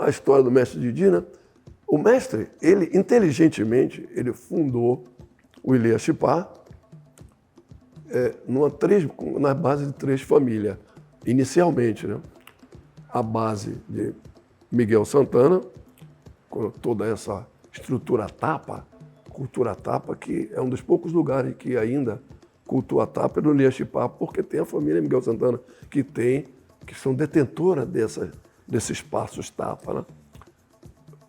a história do mestre Didi, né? O mestre, ele inteligentemente, ele fundou o Ilê Chipá na base de 3 famílias, inicialmente, né? A base de Miguel Santana, com toda essa estrutura tapa, cultura tapa, que é um dos poucos lugares que ainda cultua tapa é no Ilê Chipá, porque tem a família Miguel Santana, que são detentora desses espaços tapa, né?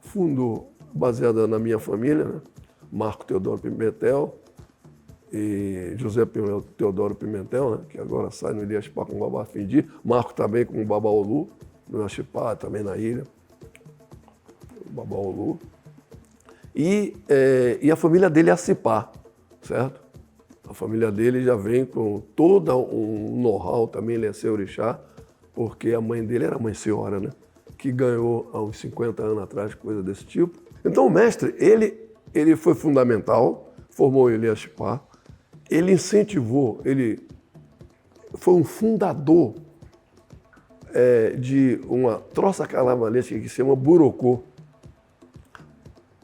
Fundou, baseada na minha família, né? Marco Teodoro Pimentel e José Teodoro Pimentel, né? Que agora sai no Ilê Chipá com o Babá Findi, Marco também com o Babaolu, no Chipá, também na ilha, o Babaolu. E a família dele é a Cipá, certo? A família dele já vem com todo um know-how também, ele é seu orixá, porque a mãe dele era mãe senhora, né? Que ganhou há uns 50 anos atrás, coisa desse tipo. Então o mestre, ele foi fundamental, formou o Ilê Chipá, ele incentivou, ele foi um fundador de uma troça carnavalesca que se chama Burocô.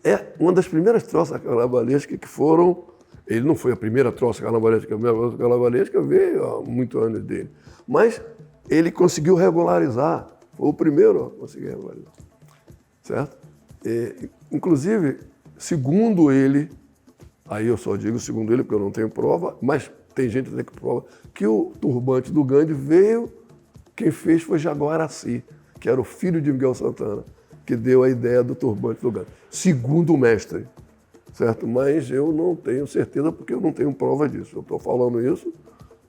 É uma das primeiras troças carnavalescas que foram. Ele não foi a primeira troça carnavalesca, a primeira troça carnavalesca veio há muitos anos dele. Mas ele conseguiu regularizar, foi o primeiro a conseguir regularizar. Certo? Inclusive, segundo ele, aí eu só digo segundo ele porque eu não tenho prova, mas tem gente que prova, que o turbante do Gandhi veio, quem fez foi Jaguaraci, que era o filho de Miguel Santana, que deu a ideia do turbante do Gandhi, segundo o mestre, certo? Mas eu não tenho certeza porque eu não tenho prova disso. Eu estou falando isso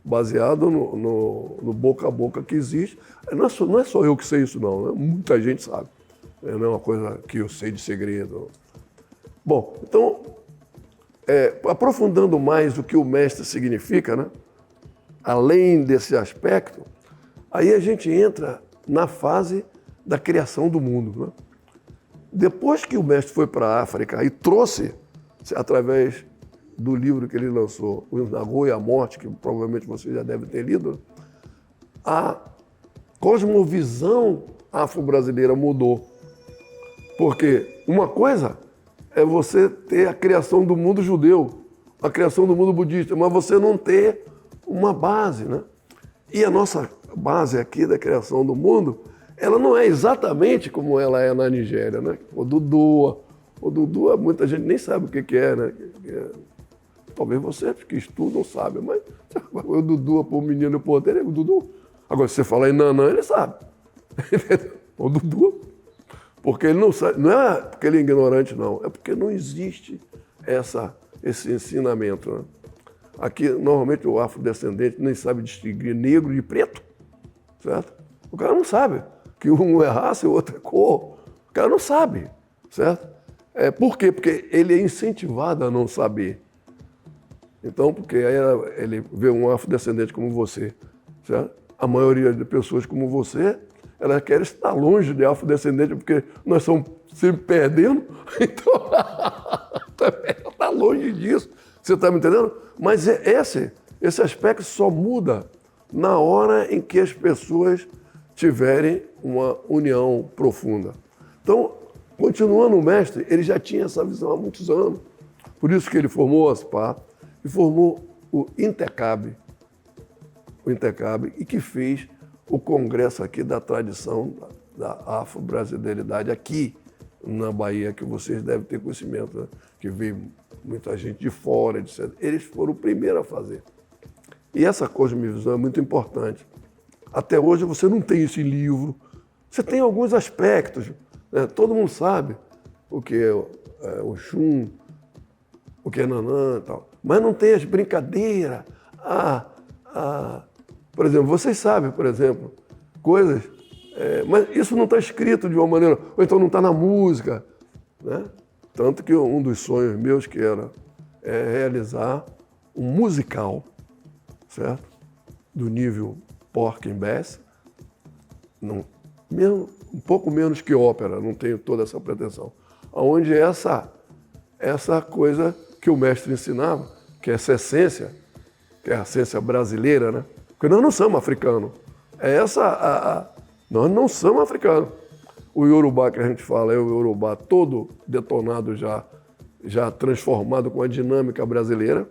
baseado no boca a boca que existe. Não é só eu que sei isso, não, né? Muita gente sabe. Não é uma coisa que eu sei de segredo. Bom, então, aprofundando mais o que o mestre significa, né? Além desse aspecto, aí a gente entra na fase da criação do mundo, né? Depois que o mestre foi para a África e trouxe, através do livro que ele lançou, O Nagô e a Morte, que provavelmente você já deve ter lido, a cosmovisão afro-brasileira mudou. Porque uma coisa é você ter a criação do mundo judeu, a criação do mundo budista, mas você não ter uma base, né? E a nossa base aqui da criação do mundo, ela não é exatamente como ela é na Nigéria, né? O Dudu, muita gente nem sabe o que é, né? Talvez você que estuda não sabe, mas o Dudu, para o menino porteiro, é o Dudu. Agora, se você falar em Nanã, ele sabe. O Dudu. Porque ele não sabe, não é porque ele é ignorante, não, é porque não existe esse ensinamento, né? Aqui, normalmente, o afrodescendente nem sabe distinguir negro de preto, certo? O cara não sabe que um é raça e o outro é cor. O cara não sabe, certo? Por quê? Porque ele é incentivado a não saber. Então, porque aí ele vê um afrodescendente como você, certo? A maioria de pessoas como você, elas querem estar longe de afrodescendente, porque nós estamos sempre perdendo, então está longe disso. Você está me entendendo? Mas esse aspecto só muda na hora em que as pessoas tiverem uma união profunda. Então, continuando o mestre, ele já tinha essa visão há muitos anos. Por isso que ele formou a SPA e formou o Intercab, e que fez o congresso aqui da tradição da afro-brasileiridade aqui na Bahia, que vocês devem ter conhecimento, né? Que veio muita gente de fora, etc. Eles foram o primeiro a fazer. E essa cosmovisão é muito importante. Até hoje você não tem esse livro. Você tem alguns aspectos, né? Todo mundo sabe o que é Oxum, o que é Nanã e tal. Mas não tem as brincadeiras. Por exemplo, vocês sabem, por exemplo, coisas, mas isso não está escrito de uma maneira, ou então não está na música, né? Tanto que um dos sonhos meus que era realizar um musical, certo? Do nível Porgy and Bess, mesmo, um pouco menos que ópera, não tenho toda essa pretensão, onde essa coisa que o mestre ensinava, que é essa essência, que é a essência brasileira, né? Porque nós não somos africanos. Nós não somos africanos. o Iorubá que a gente fala é o Iorubá todo detonado já transformado com a dinâmica brasileira.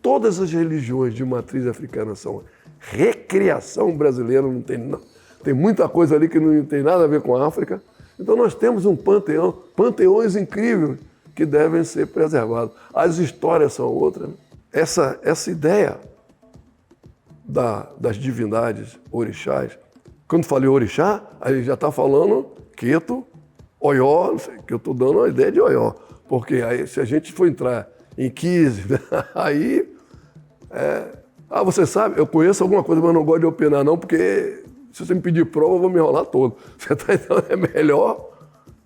Todas as religiões de matriz africana são recriação brasileira, não tem muita coisa ali que não tem nada a ver com a África. Então nós temos um panteões incríveis que devem ser preservados. As histórias são outras. Essa ideia das divindades orixás, quando falei orixá, aí já está falando Queto, Oió, não sei, que eu estou dando uma ideia de Oió. Porque aí, se a gente for entrar em 15, aí... você sabe, eu conheço alguma coisa, mas não gosto de opinar não, porque se você me pedir prova, eu vou me enrolar todo. Então é melhor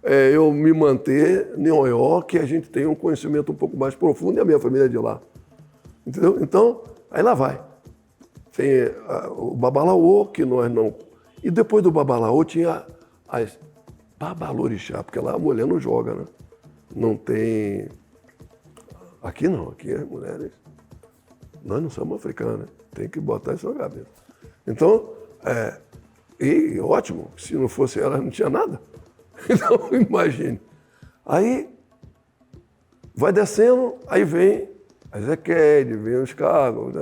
eu me manter em Oió, que a gente tem um conhecimento um pouco mais profundo, e a minha família é de lá. Entendeu? Então, aí lá vai. Tem o Babalaô, que nós não... E depois do Babalaô tinha as Babalorixá, porque lá a mulher não joga, né? Não tem... Aqui não, aqui as mulheres... Nós não somos africanos, tem que botar isso na cabeça. Então, e ótimo, se não fosse ela, não tinha nada. Então, imagine. Aí, vai descendo, aí vem a Ezequiel, vem os cargos,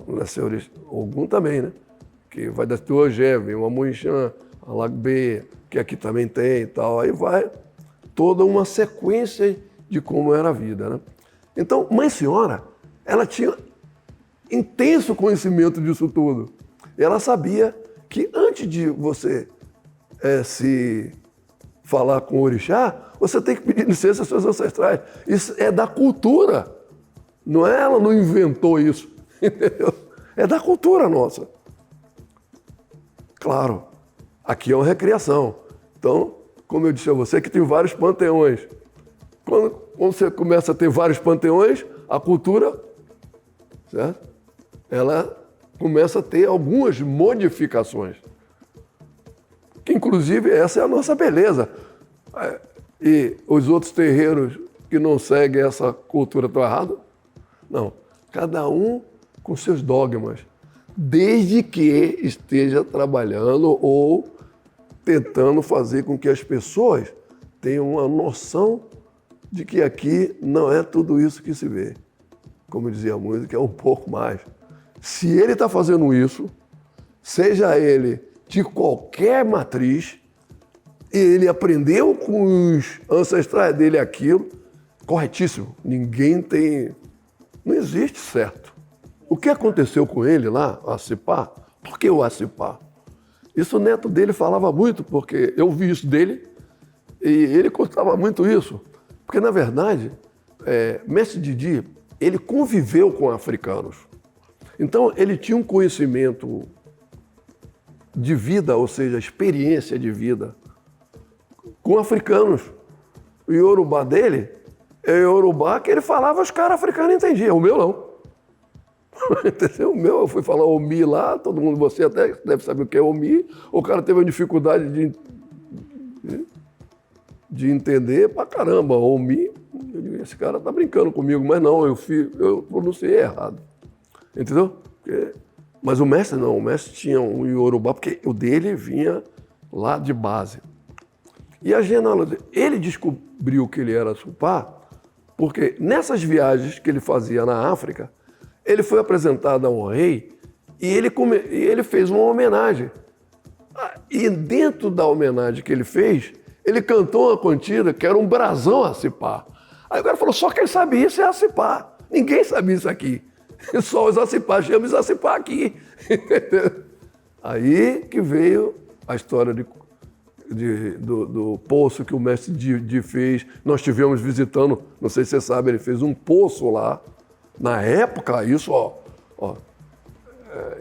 nasceu Ogum também, né? Que vai descer o Ogé, vem o Amuixã, a Lagbê, que aqui também tem e tal. Aí vai toda uma sequência de como era a vida, né? Então, Mãe Senhora, ela tinha intenso conhecimento disso tudo. E ela sabia que antes de você se falar com o orixá, você tem que pedir licença aos seus ancestrais. Isso é da cultura. Não é ela não inventou isso. Entendeu? É da cultura nossa. Claro, aqui é uma recriação. Então, como eu disse a você, que tem vários panteões. Quando você começa a ter vários panteões, a cultura, certo? Ela começa a ter algumas modificações. Que, inclusive, essa é a nossa beleza. E os outros terreiros que não seguem essa cultura estão errados? Não. Cada um com seus dogmas, desde que esteja trabalhando ou tentando fazer com que as pessoas tenham uma noção de que aqui não é tudo isso que se vê. Como dizia a música, é um pouco mais. Se ele está fazendo isso, seja ele de qualquer matriz, e ele aprendeu com os ancestrais dele aquilo, corretíssimo. Ninguém tem... Não existe certo. O que aconteceu com ele lá, o Acipá? Por que o Acipá? Isso o neto dele falava muito, porque eu vi isso dele, e ele contava muito isso. Porque, na verdade, Mestre Didi, ele conviveu com africanos. Então, ele tinha um conhecimento de vida, ou seja, experiência de vida, com africanos. O Iorubá dele é o Iorubá que ele falava, os caras africanos entendiam. O meu não. Entendeu? O meu, eu fui falar Omi lá, todo mundo, você até deve saber o que é Omi. O cara teve uma dificuldade de entender pra caramba. Omi, eu digo, esse cara tá brincando comigo, mas não, eu pronunciei errado. Entendeu? Mas o mestre não, o mestre tinha um Iorubá, porque o dele vinha lá de base. E a genealogia, ele descobriu que ele era Supá, porque nessas viagens que ele fazia na África, ele foi apresentado a um rei e ele fez uma homenagem. E dentro da homenagem que ele fez, ele cantou uma cantiga que era um brasão a Acipá. Aí o cara falou, só quem sabe isso é Acipá. Ninguém sabe isso aqui. Só os Acipá, chama os Acipá aqui. Aí que veio a história do poço que o mestre Di fez. Nós estivemos visitando, não sei se você sabe, ele fez um poço lá. Na época, isso,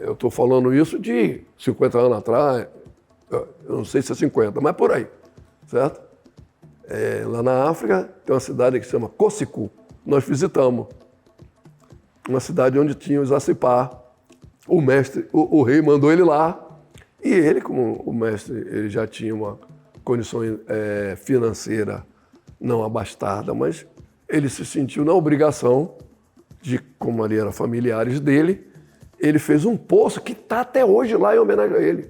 eu estou falando isso de 50 anos atrás, eu não sei se é 50, mas por aí, certo? Lá na África tem uma cidade que se chama Kossikou, nós visitamos. Uma cidade onde tinha os Acipá. O mestre, o rei mandou ele lá, e ele, como o mestre, ele já tinha uma condição financeira não abastada, mas ele se sentiu na obrigação de, como ali eram familiares dele, ele fez um poço que está até hoje lá em homenagem a ele.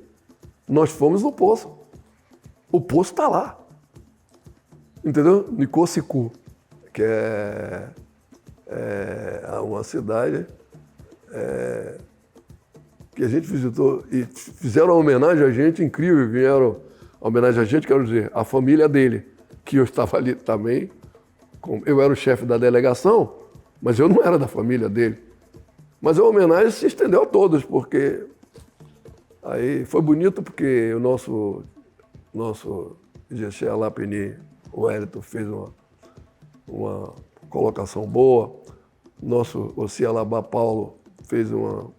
Nós fomos no poço. O poço está lá. Entendeu? Nicosicu, que é uma cidade que a gente visitou e fizeram uma homenagem a gente incrível. Vieram a homenagem a gente, quero dizer, a família dele, que eu estava ali também. Eu era o chefe da delegação, mas eu não era da família dele. Mas a homenagem se estendeu a todos, porque aí foi bonito, porque o nosso Ijexé Alapini, o Wellington, fez uma colocação boa. Nosso Ocialabá Paulo fez uma...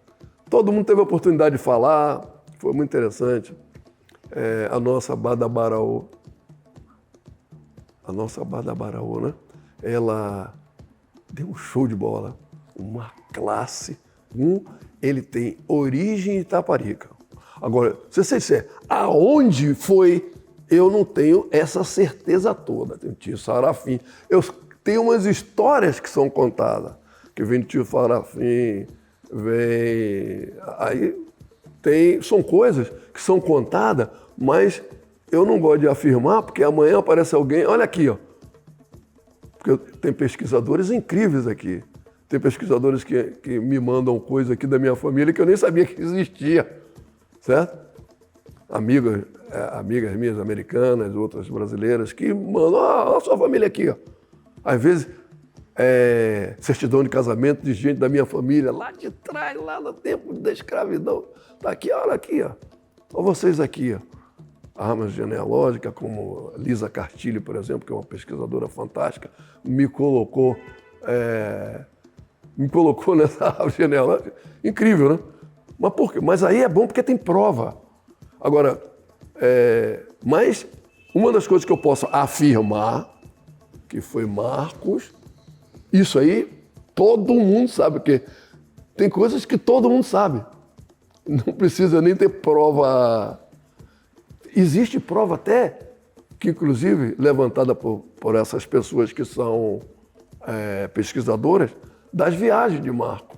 Todo mundo teve a oportunidade de falar, foi muito interessante. A nossa Badabaraú, né? Ela deu um show de bola, uma classe. Ele tem origem em Itaparica. Agora, se você disser aonde foi, eu não tenho essa certeza toda. Tem o tio Sarafim. Eu tenho umas histórias que são contadas, que vem do tio Sarafim, aí são coisas que são contadas, mas eu não gosto de afirmar, porque amanhã aparece alguém, olha aqui, ó. Porque tem pesquisadores incríveis aqui. Tem pesquisadores que me mandam coisas aqui da minha família que eu nem sabia que existia, certo? Amigas minhas americanas, outras brasileiras, que mandam, olha a sua família aqui, ó. Às vezes, certidão de casamento de gente da minha família, lá de trás, lá no tempo da escravidão. Tá aqui, olha aqui, ó. Olha vocês aqui, ó. Árvore genealógica, como Lisa Cartilho, por exemplo, que é uma pesquisadora fantástica, me colocou nessa árvore genealógica. Incrível, né? Mas por quê? Mas aí é bom porque tem prova. Agora, mas uma das coisas que eu posso afirmar, que foi Marcos, isso aí todo mundo sabe, porque tem coisas que todo mundo sabe. Não precisa nem ter prova. Existe prova até, que inclusive levantada por essas pessoas que são pesquisadoras, das viagens de Marco.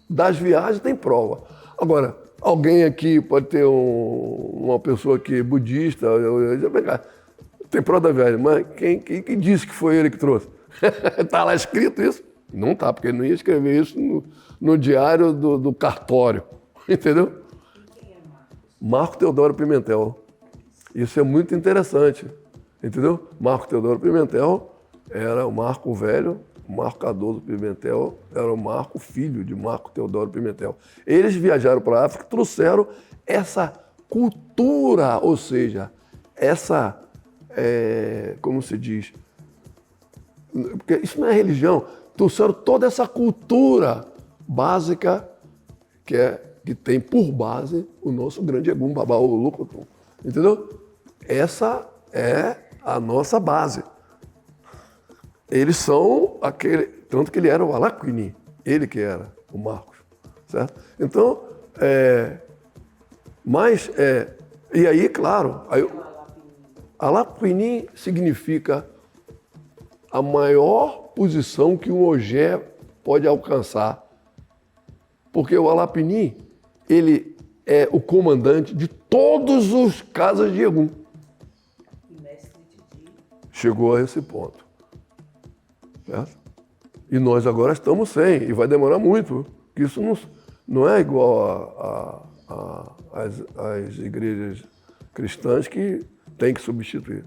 Das viagens tem prova. Agora, alguém aqui pode ter uma pessoa que é budista, tem prova da viagem, mas quem disse que foi ele que trouxe? Está lá escrito isso? Não está, porque ele não ia escrever isso no diário do cartório, entendeu? Quem é Marcos? Marco Teodoro Pimentel. Isso é muito interessante, entendeu? Marco Teodoro Pimentel era o Marco Velho, o Marco Cardoso Pimentel era o Marco filho de Marco Teodoro Pimentel. Eles viajaram para a África e trouxeram essa cultura, ou seja, essa, como se diz, porque isso não é religião, trouxeram toda essa cultura básica que tem por base o nosso grande Egum Babá, o Lucutum, entendeu? Essa é a nossa base. Eles são tanto que ele era o Alaquini, ele que era o Marcos, certo? Então, e aí, claro, Alaquini significa a maior posição que um ogé pode alcançar, porque o Alapini, ele é o comandante de todos os casas de Egum. Chegou a esse ponto. Certo? E nós agora estamos sem, e vai demorar muito. Porque isso não é igual às igrejas cristãs que tem que substituir.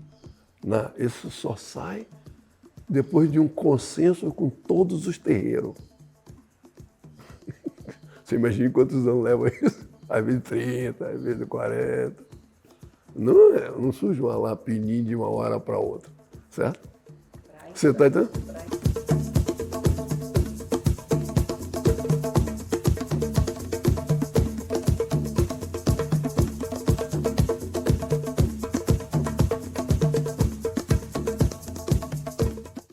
Isso só sai depois de um consenso com todos os terreiros. Você imagina quantos anos leva isso? Às vezes 30, às vezes 40. Não surge um Alapini de uma hora para outra, certo? Você está entendendo?